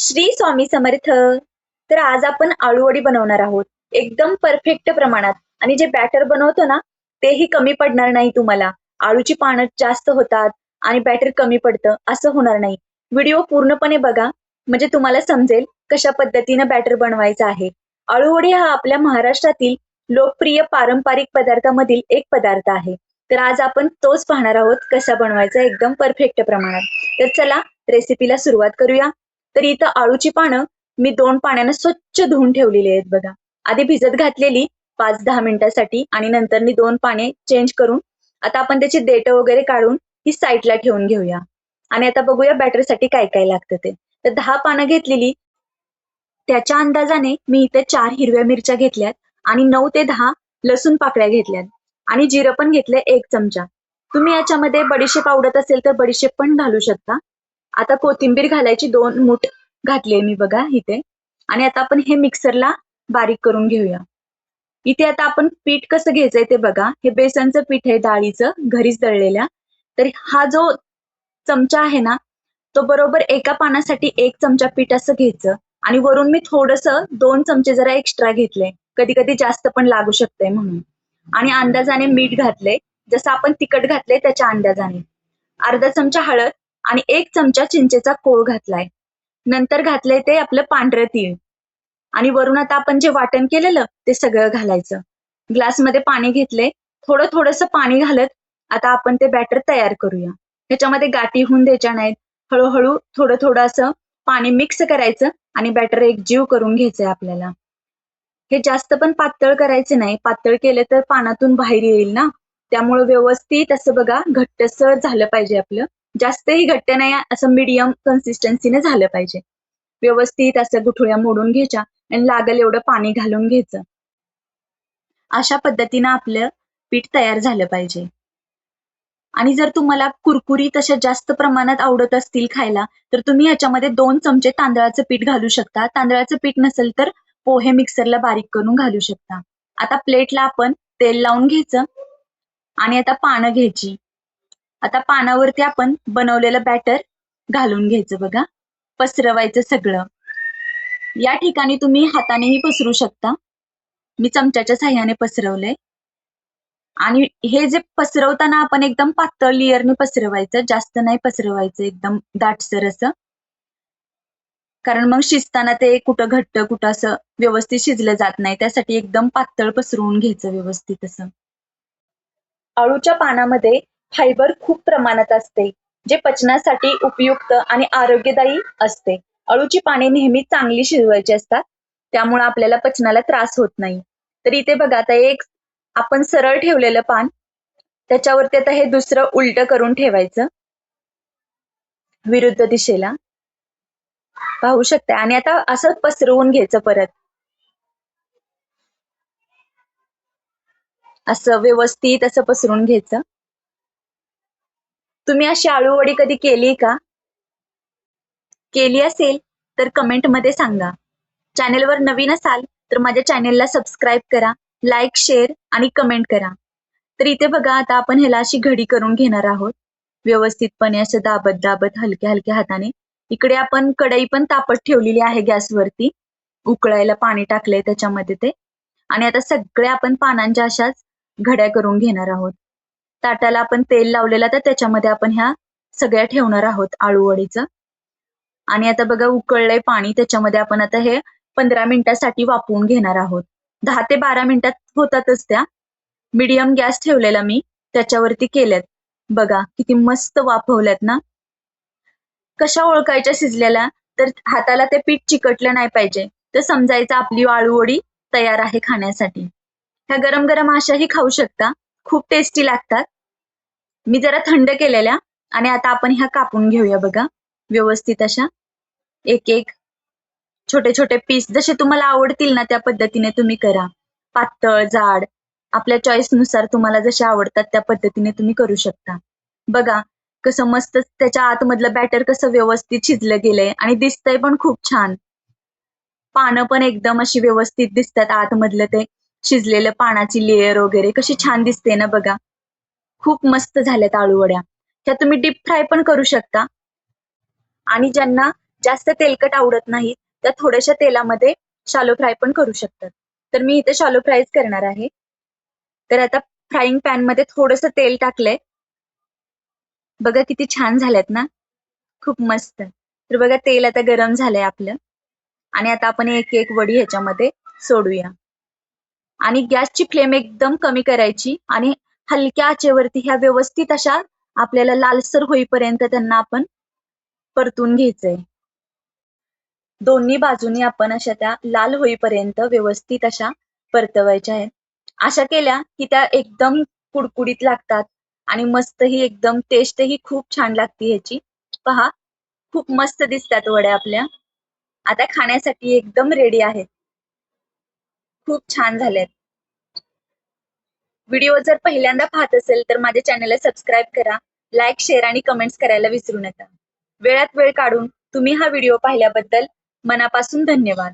श्री स्वामी समर्थ. तर आज आपण आळूवडी बनवणार आहोत एकदम परफेक्ट प्रमाणात. आणि जे बॅटर बनवतो ना, तेही कमी पडणार नाही तुम्हाला. आळूची पानं जास्त होतात आणि बॅटर कमी पडतं असं होणार नाही. व्हिडिओ पूर्णपणे बघा, म्हणजे तुम्हाला समजेल कशा पद्धतीनं बॅटर बनवायचं आहे. आळूवडी हा आपल्या महाराष्ट्रातील लोकप्रिय पारंपरिक पदार्थामधील एक पदार्थ आहे. तर आज आपण तोच पाहणार आहोत कसा बनवायचा एकदम परफेक्ट प्रमाणात. तर चला रेसिपीला सुरुवात करूया. तर इथं आळूची पानं मी 2 पाण्यानं स्वच्छ धुवून ठेवलेली आहेत बघा. आधी भिजत घातलेली 5-10 मिनिटासाठी आणि नंतर मी 2 पाने चेंज करून आता आपण त्याची देठं वगैरे काढून ही साईडला ठेवून घेऊया. आणि आता बघूया बॅटरसाठी काय काय लागतं ते. तर 10 पानं घेतलेली, त्याच्या अंदाजाने मी इथे 4 हिरव्या मिरच्या घेतल्यात आणि 9 ते 10 लसूण पाकळ्या घेतल्यात आणि जिरं पण घेतलंय 1 चमचा. तुम्ही याच्यामध्ये बडीशेप आवडत असेल तर बडीशेप पण घालू शकता. आता कोथिंबीर घालायची 2 मूठ घातली मी बघा इथे. आणि आता आपण हे मिक्सरला बारीक करून घेऊया. इथे आता आपण पीठ कसं घ्यायचंय ते बघा. हे बेसनचं पीठ आहे डाळीचं, घरीच दळलेल्या. तर हा जो चमचा आहे ना, तो बरोबर एका पानासाठी 1 चमचा पीठ असं घ्यायचं. आणि वरून मी थोडंसं 2 चमचे जरा एक्स्ट्रा घेतले. कधी कधी जास्त पण लागू शकतंय म्हणून. आणि अंदाजाने मीठ घातले, जसं आपण तिखट घातले त्याच्या अंदाजाने. अर्धा चमचा हळद आणि 1 चमचा चिंचेचा कोळ घातलाय. नंतर घातलंय ते आपलं पांढरं तीळ. आणि वरून आता आपण जे वाटण केलेलं ते सगळं घालायचं. ग्लासमध्ये पाणी घेतले, थोडं थोडंसं पाणी घालत आता आपण ते बॅटर तयार करूया. ह्याच्यामध्ये गाठी होऊन द्यायच्या नाहीत. हळूहळू थोडं थोडं असं पाणी मिक्स करायचं आणि बॅटर एकजीव करून घ्यायचंय आपल्याला. हे जास्त पण पातळ करायचे नाही, पातळ केलं तर पानातून बाहेर येईल ना. त्यामुळे व्यवस्थित असं बघा घट्टसर झालं पाहिजे आपलं. जास्तही घट्ट नाही, असं मीडियम कन्सिस्टन्सीने झालं पाहिजे. व्यवस्थित असं गुठळ्या मोडून घ्यायच्या आणि लागेल एवढं पाणी घालून घ्यायचं. अशा पद्धतीनं आपलं पीठ तयार झालं पाहिजे. आणि जर तुम्हाला कुरकुरीत अशा जास्त प्रमाणात आवडत असतील खायला, तर तुम्ही ह्याच्यामध्ये 2 चमचे तांदळाचं पीठ घालू शकता. तांदळाचं पीठ नसेल तर पोहे मिक्सरला बारीक करून घालू शकता. आता प्लेटला आपण तेल लावून घ्यायचं आणि आता पानं घ्यायची. आता पानावरती आपण बनवलेलं बॅटर घालून घ्यायचं बघा. पसरवायचं सगळं. या ठिकाणी तुम्ही हातानेही पसरू शकता. मी चमच्याच्या साह्याने पसरवलंय. आणि हे जे पसरवताना आपण एकदम पातळ लेयरने पसरवायचं, जास्त नाही पसरवायचं एकदम दाटसर असं. कारण मग शिजताना ते कुठं घट्ट कुठं असं व्यवस्थित शिजलं जात नाही. त्यासाठी एकदम पातळ पसरवून घ्यायचं व्यवस्थित असं. आळूच्या पानामध्ये फायबर खूप प्रमाणात असते, जे पचनासाठी उपयुक्त आणि आरोग्यदायी असते. अळूची पाने नेहमी चांगली शिजवायची असतात, त्यामुळे आपल्याला पचनाला त्रास होत नाही. तर इथे बघा, आता एक आपण सरळ ठेवलेलं पान, त्याच्यावरती आता हे दुसरं उलट करून ठेवायचं विरुद्ध दिशेला, पाहू शकता. आणि आता असं पसरवून घ्यायचं परत, असं व्यवस्थित असं पसरून घ्यायचं. तुम्ही अशी आळूवडी कधी केली का? केली असेल तर कमेंटमध्ये सांगा. चॅनेलवर नवीन असाल तर माझ्या चॅनेलला सबस्क्राईब करा, लाईक, शेअर आणि कमेंट करा. तर इथे बघा, आता आपण ह्याला अशी घडी करून घेणार आहोत. व्यवस्थितपणे असं दाबत दाबत हलक्या हलक्या हाताने. इकडे आपण कढई पण तापत ठेवलेली आहे गॅसवरती. उकळायला पाणी टाकलंय त्याच्यामध्ये ते. आणि आता सगळ्या आपण पानांच्या अशाच घड्या करून घेणार आहोत. ताटाला आपण तेल लावलेलं, तर त्याच्यामध्ये आपण ह्या सगळ्या ठेवणार आहोत आळूवडीचं. आणि आता बघा उकळलंय पाणी, त्याच्यामध्ये आपण आता हे 15 मिनिटासाठी वाफवून घेणार आहोत. 10 ते 12 मिनिटात होतातच त्या. मीडियम गॅस ठेवलेला मी, त्याच्यावरती केल्यात. बघा किती मस्त वाफवल्यात ना. कशा ओळखायच्या शिजलेल्या? तर हाताला ते पीठ चिकटलं नाही पाहिजे, तर समजायचं आपली आळूवडी तयार आहे खाण्यासाठी. ह्या गरम गरम अशाही खाऊ शकता, खूप टेस्टी लागतात. मी जरा थंड केलेल्या. आणि आता आपण ह्या कापून घेऊया बघा व्यवस्थित अशा. एक एक छोटे छोटे पीस जसे तुम्हाला आवडतील ना त्या पद्धतीने तुम्ही करा. पातळ, जाड, आपल्या चॉईसनुसार तुम्हाला जसे आवडतात त्या पद्धतीने तुम्ही करू शकता. बघा कसं मस्त त्याच्या आतमधलं बॅटर कसं व्यवस्थित शिजलं गेलंय आणि दिसतंय पण खूप छान. पानं पण एकदम अशी व्यवस्थित दिसतात, आतमधलं ते शिजलेलं पानाची लेयर वगैरे कशी छान दिसते ना बघा. खूप मस्त झाल्यात आळूवड्या. त्या तुम्ही डीप फ्राय पण करू शकता. आणि ज्यांना जास्त तेलकट आवडत नाही तर थोड्याशा तेलामध्ये शालो फ्राय पण करू शकतात. तर मी इथे शालो फ्रायच करणार आहे. तर आता फ्राईंग पॅन मध्ये थोडंसं तेल टाकलंय. बघा किती छान झाल्यात ना, खूप मस्त. तर बघा तेल आता गरम झालंय आपलं आणि आता आपण एक एक वडी ह्याच्यामध्ये सोडूया आणि गॅसची फ्लेम एकदम कमी करायची आणि हलक्या आचेवरती ह्या व्यवस्थित अशा आपल्याला लालसर होईपर्यंत त्यांना आपण परतून घ्यायचंय. दोन्ही बाजूनी आपण अशा त्या लाल होईपर्यंत व्यवस्थित अशा परतवायच्या आहेत. अशा केल्या की त्या एकदम कुडकुडीत लागतात आणि मस्तही एकदम टेस्टही खूप छान लागते ह्याची. पहा, खूप मस्त दिसतात वड्या आपल्या. आता खाण्यासाठी एकदम रेडी आहेत. खूप छान झाल्यात. व्हिडिओ जर पहिल्यांदा पाहत असेल तर माझ्या चॅनलला सबस्क्राईब करा, लाईक, शेअर आणि कमेंट्स करायला विसरू नका. वेळात वेळ काढून तुम्ही हा व्हिडिओ पाहिल्याबद्दल मनापासून धन्यवाद.